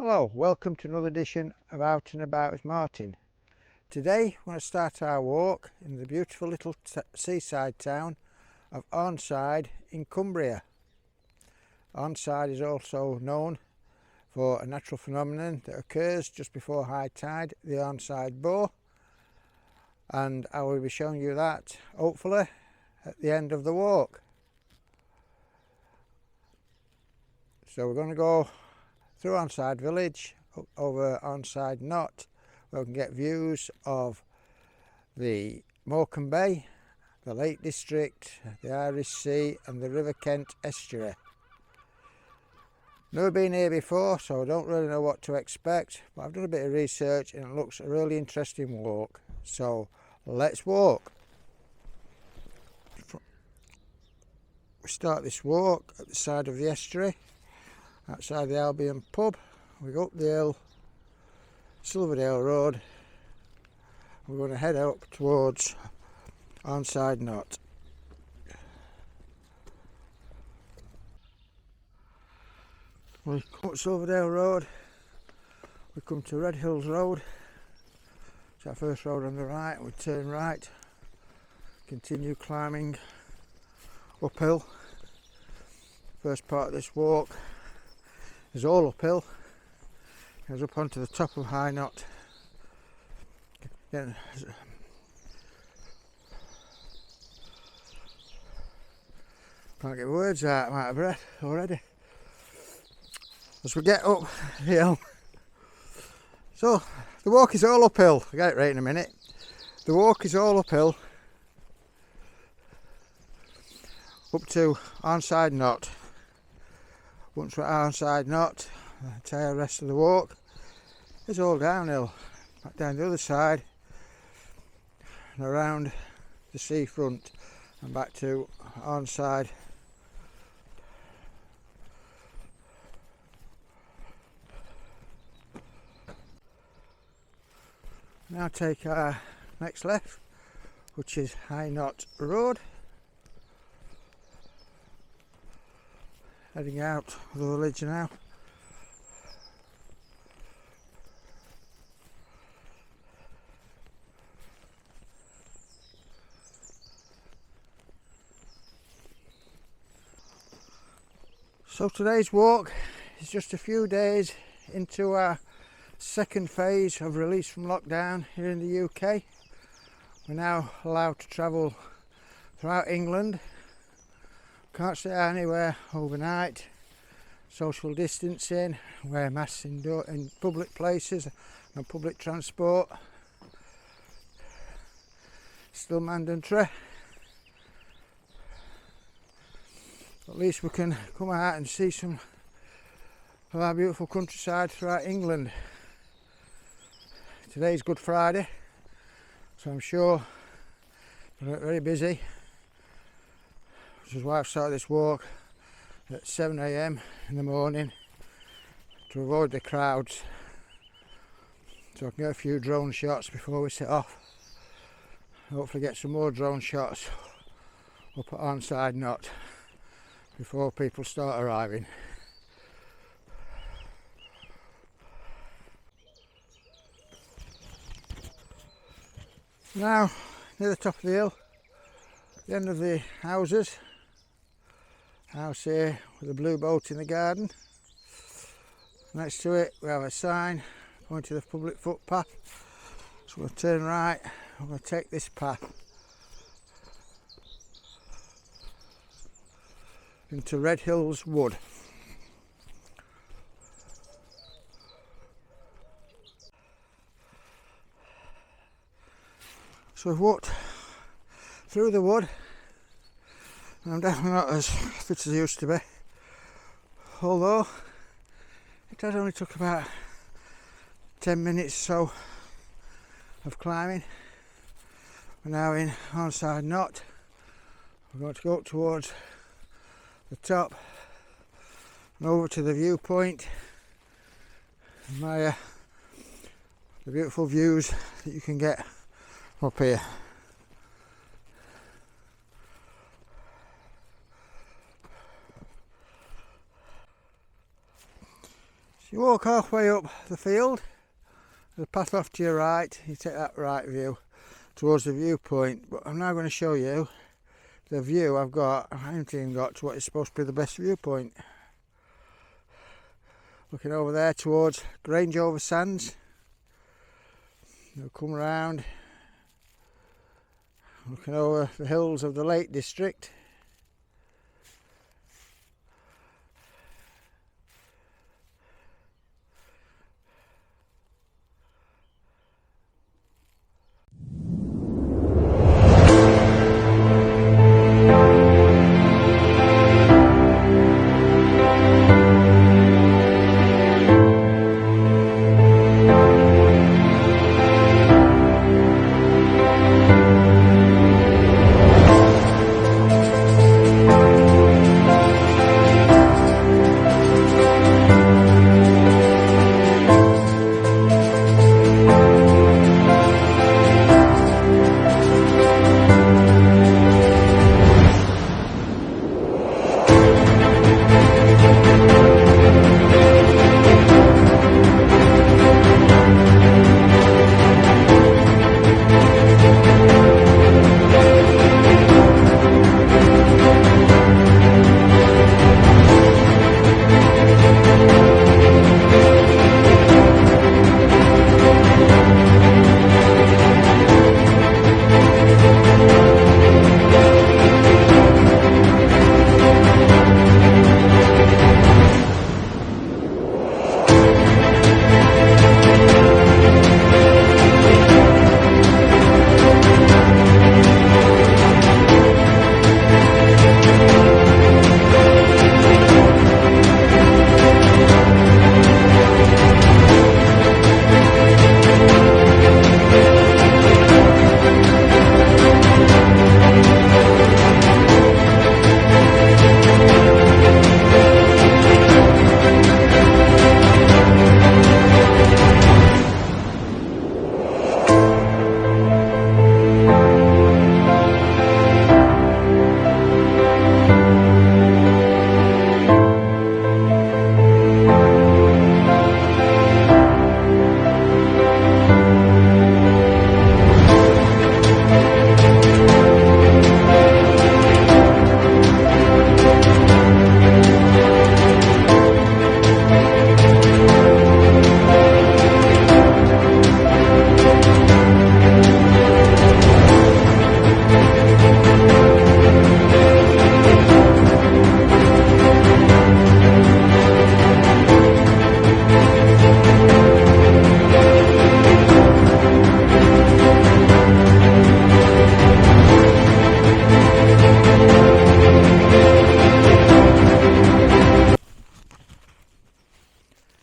Hello, welcome to another edition of Out and About with Martin. Today we're going to start our walk in the beautiful little seaside town of Arnside in Cumbria. Arnside is also known for a natural phenomenon that occurs just before high tide, the Arnside Bore, and I will be showing you that hopefully at the end of the walk. So we're going to go through Arnside village, over Arnside Knott, where we can get views of the Morecambe Bay, the Lake District, the Irish Sea and the River Kent estuary. Never been here before, so I don't really know what to expect, but I've done a bit of research and it looks a really interesting walk, so let's walk. We start this walk at the side of the estuary, outside the Albion pub. We go up the hill, Silverdale Road. We're going to head up towards Arnside Knott. We come up Silverdale Road, we come to Red Hills Road. It's our first road on the right. We turn right, continue climbing uphill. First part of this walk is all uphill. Goes up onto the top of High Knott. Again, can't get words out, I'm out of breath already. As we get up the hill, so the walk is all uphill. I'll get it right in a minute. The walk is all uphill up to Arnside Knott. Once we're at Arnside Knott, the entire rest of the walk is all downhill, back down the other side and around the seafront and back to Arnside. Now take our next left, which is High Knott Road. Heading out of the village now. So today's walk is just a few days into our second phase of release from lockdown here in the UK. We're now allowed to travel throughout England. Can't stay anywhere overnight, social distancing, wear masks in public places and public transport, still mandatory. At least we can come out and see some of our beautiful countryside throughout England. Today's Good Friday, so I'm sure we're very busy, which is why I've started this walk at 7 AM in the morning to avoid the crowds, so I can get a few drone shots before we set off. Hopefully get some more drone shots up at Arnside Knott before people start arriving. Now near the top of the hill, the end of the houses. House here with a blue boat in the garden. Next to it we have a sign pointing to the public footpath. So we'll turn right and we'll take this path into Red Hills Wood. So we've walked through the wood, and I'm definitely not as fit as I used to be, although it has only took about 10 minutes or so of climbing. We're now in Arnside Knott. We're going to go up towards the top and over to the viewpoint, admire the beautiful views that you can get up here. You walk halfway up the field, the path off to your right, you take that right view towards the viewpoint. But I'm now going to show you the view I've got, I haven't even got to what is supposed to be the best viewpoint. Looking over there towards Grange over Sands. We'll come round, looking over the hills of the Lake District.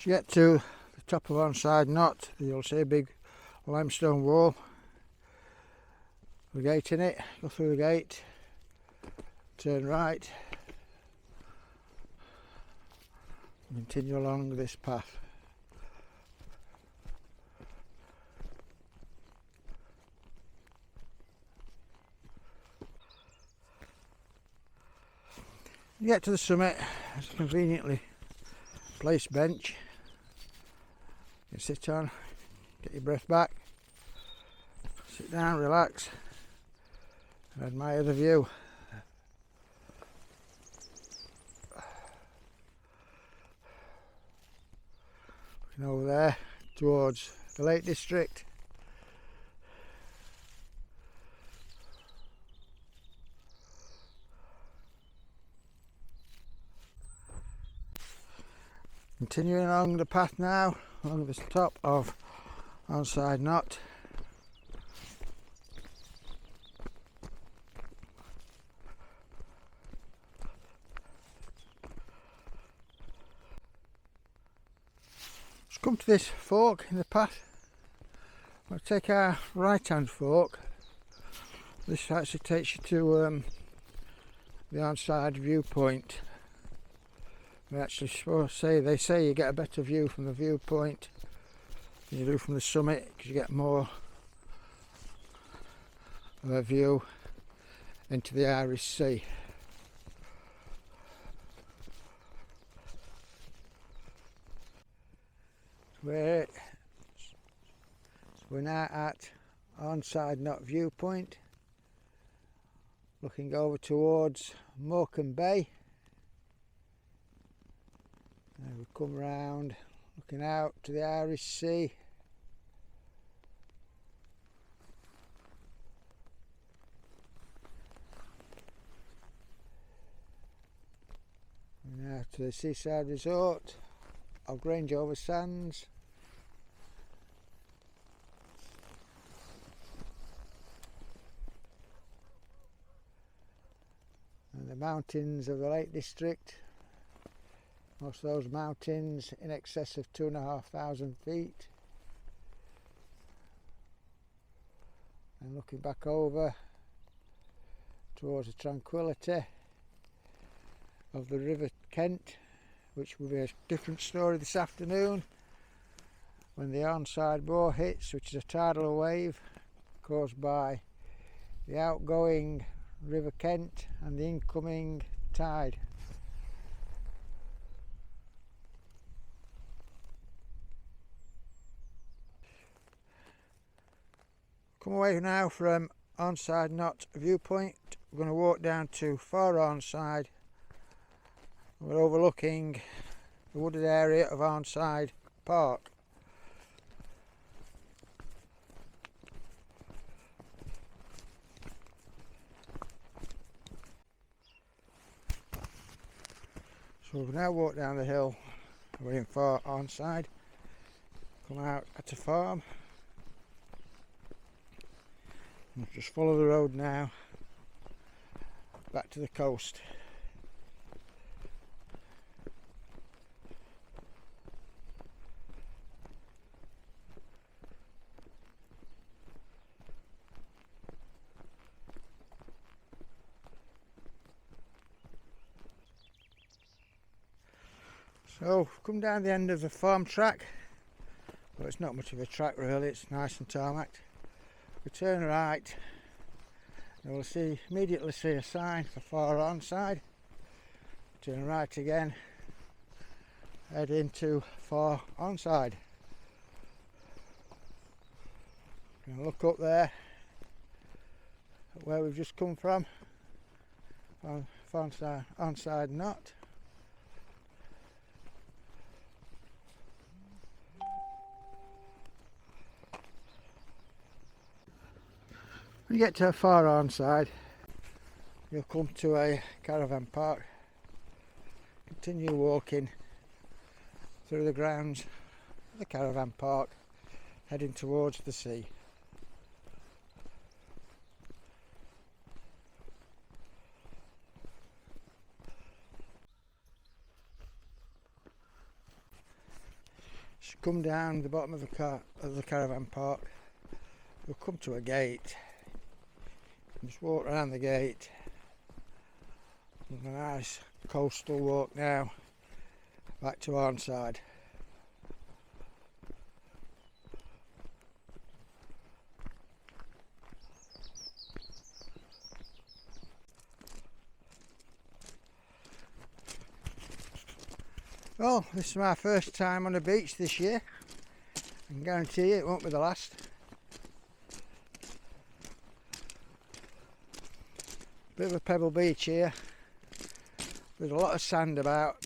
To get to the top of Arnside Knott, you'll see a big limestone wall, the gate in it. Go through the gate, turn right, and continue along this path. You get to the summit, there's a conveniently placed bench. You sit on, get your breath back, sit down, relax, and admire the view. Looking over there towards the Lake District. Continuing along the path now, along the top of Arnside Knott. Let's come to this fork in the path. We'll take our right hand fork. This actually takes you to the Arnside viewpoint. They say you get a better view from the viewpoint than you do from the summit, because you get more of a view into the Irish Sea. We're now at Arnside Knott viewpoint, looking over towards Morecambe Bay. And we come round, looking out to the Irish Sea. Now to the seaside resort of Grangeover Sands. And the mountains of the Lake District. Most of those mountains in excess of 2,500 feet. And looking back over towards the tranquility of the River Kent, which will be a different story this afternoon when the Arnside Bore hits, which is a tidal wave caused by the outgoing River Kent and the incoming tide. Come away now from Arnside Knott viewpoint. We're going to walk down to Far Arnside. We're overlooking the wooded area of Arnside Park. So we've now walked down the hill. We're in Far Arnside. Come out at a farm. We'll just follow the road now back to the coast. So come down the end of the farm track. Well, it's not much of a track really, it's nice and tarmacked. We turn right and we'll immediately see a sign for Far Arnside. Turn right again, head into Far Arnside. Going to look up there at where we've just come from, Arnside Knott. When you get to Far Arnside, you'll come to a caravan park. Continue walking through the grounds of the caravan park, heading towards the sea. As you come down the bottom of the caravan park, you'll come to a gate. Just walk around the gate. A nice coastal walk now back to Arnside. Well, this is my first time on the beach this year. I can guarantee you it won't be the last. Bit of a pebble beach here. There's a lot of sand about.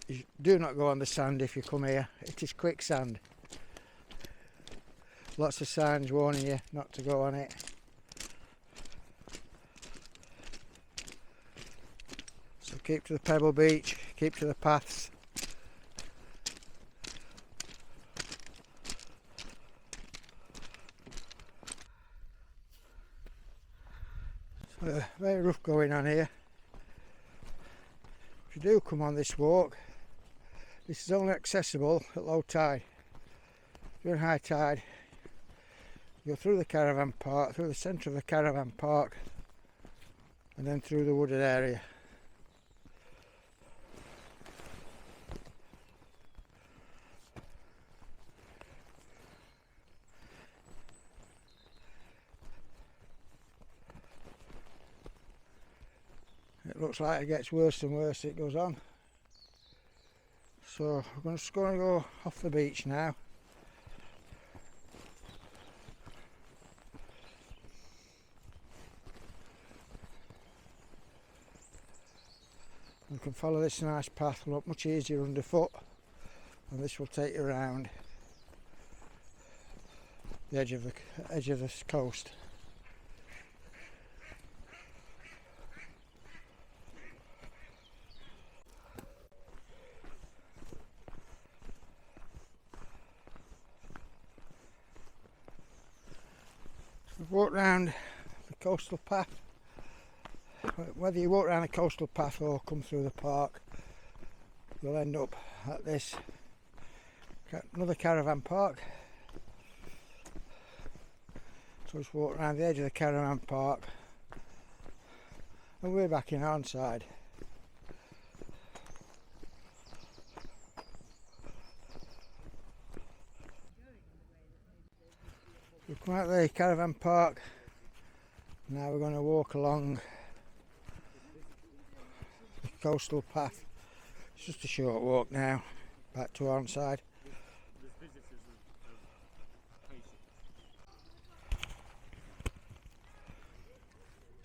You do not go on the sand if you come here. It is quicksand. Lots of signs warning you not to go on it. So keep to the pebble beach, keep to the paths. Very rough going on here. If you do come on this walk, this is only accessible at low tide. During high tide, you go through the caravan park, through the centre of the caravan park, and then through the wooded area. It looks like it gets worse and worse as it goes on. So we're just going to go off the beach now. You can follow this nice path, look much easier underfoot, and this will take you around the edge of the coast. We've walked round the coastal path. Whether you walk around the coastal path or come through the park, you'll end up at this another caravan park. So just walk around the edge of the caravan park, and we're back in Arnside. We've come out of the caravan park. Now we're going to walk along the coastal path. It's just a short walk now back to Arnside.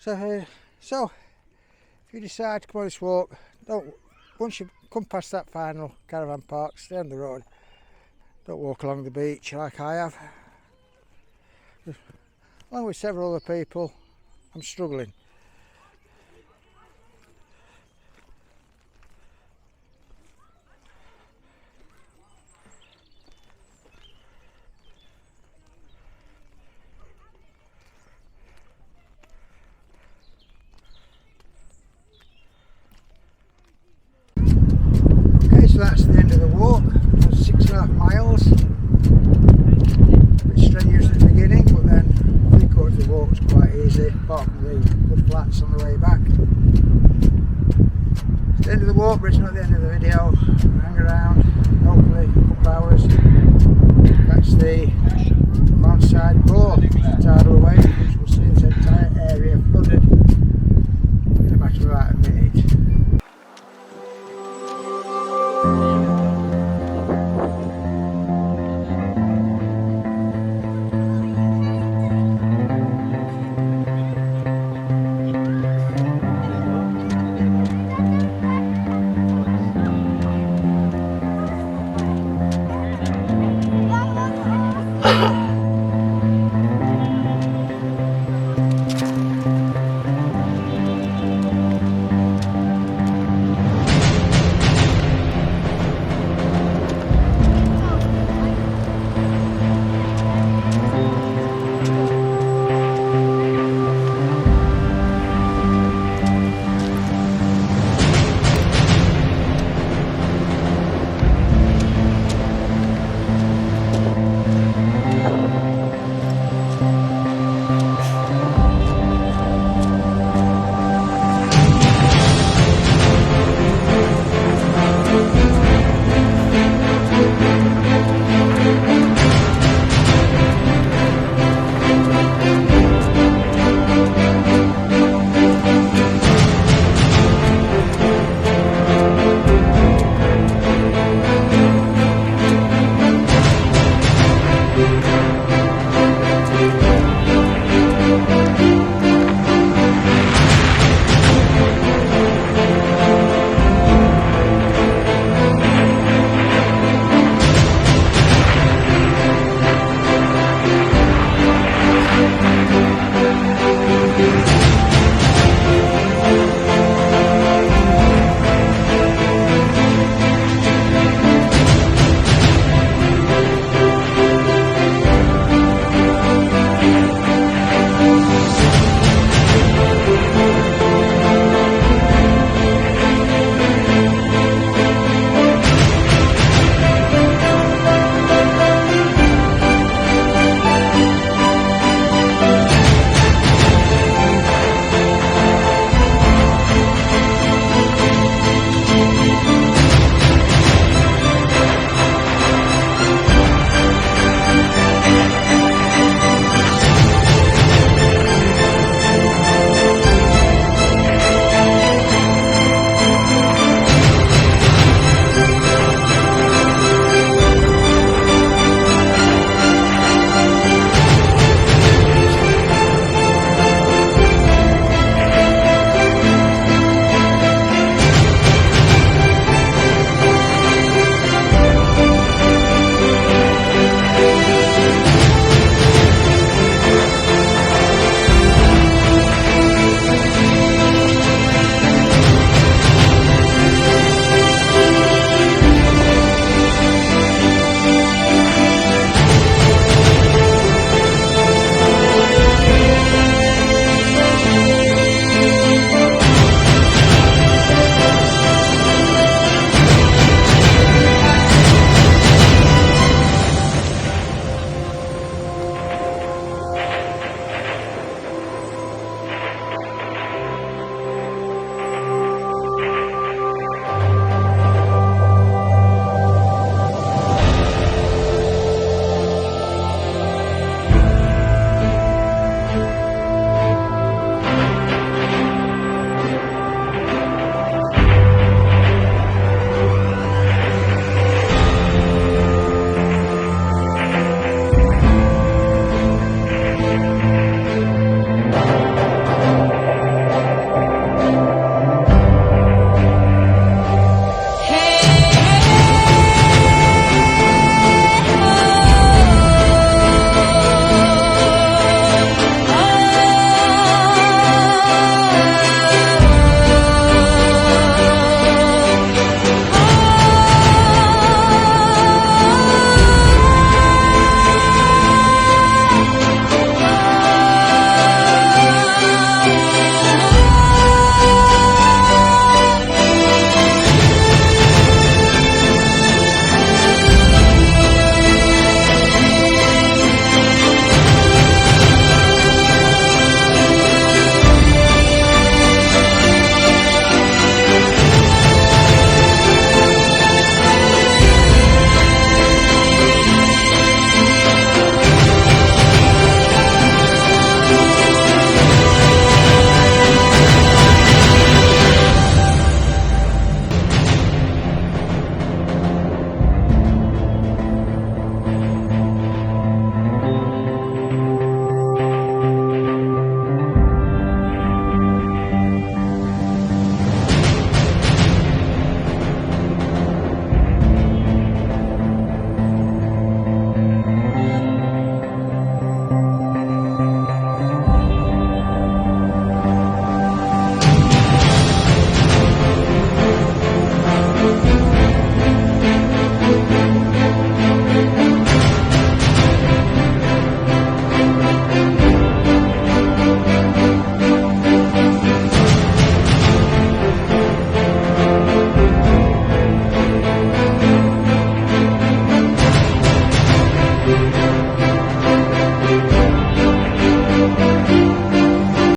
So if you decide to come on this walk, once you come past that final caravan park, stay on the road. Don't walk along the beach like I have. Along with several other people, I'm struggling. Okay, so that's the end of the walk. That's 6.5 miles. A bit strenuous at the beginning, but then the walk was quite easy, apart from the flats on the way back. It's the end of the walk, but it's not the end of the video. Hang around, hopefully a couple hours. That's the Arnside Bore, tidal away.